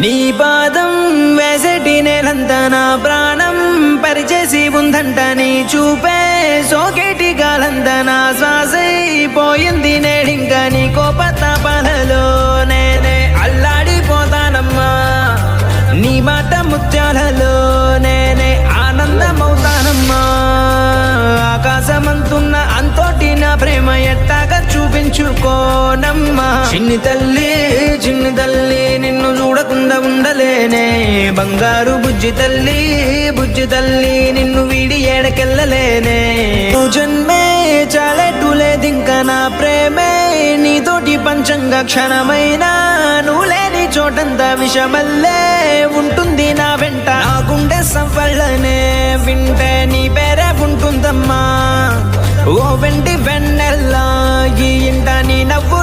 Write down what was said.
నీ పాదం వేసేటి నేలంతా నా ప్రాణం పరిచేసి ఉందంట నీ చూపే సోకేటి గాలంతా నా శ్వాసైపోయింది నేడింకా నీ కోపతాపాలలో నేనే అల్లాడిపోతానమ్మా నీ మాట ముత్యాలలో నేనే ఆనందమవుతానమ్మా ఆకాశమంతున్న అంతోటి నా ప్రేమ ఎట్టాగా చూపించుకోనమ్మా చిన్ని తల్లి నిన్ను చూడకుండా ఉండలేనే బంగారు బుజ్జి తల్లి నిన్ను వీడి ఏడకెళ్ళలేనే జన్మే చాలెట్టు లేదింకా నా ప్రేమే నీతోటి పంచంగా క్షణమైనా నువ్వు లేని చోటంతా విషమల్లే ఉంటుంది నా వెంట నా గుండె సవ్వళ్ళనే వింటే నీ పేరే ఉంటుందమ్మా ఓ వెండి వెన్నెల్లా ఈ ఇంట నీ నవ్వులు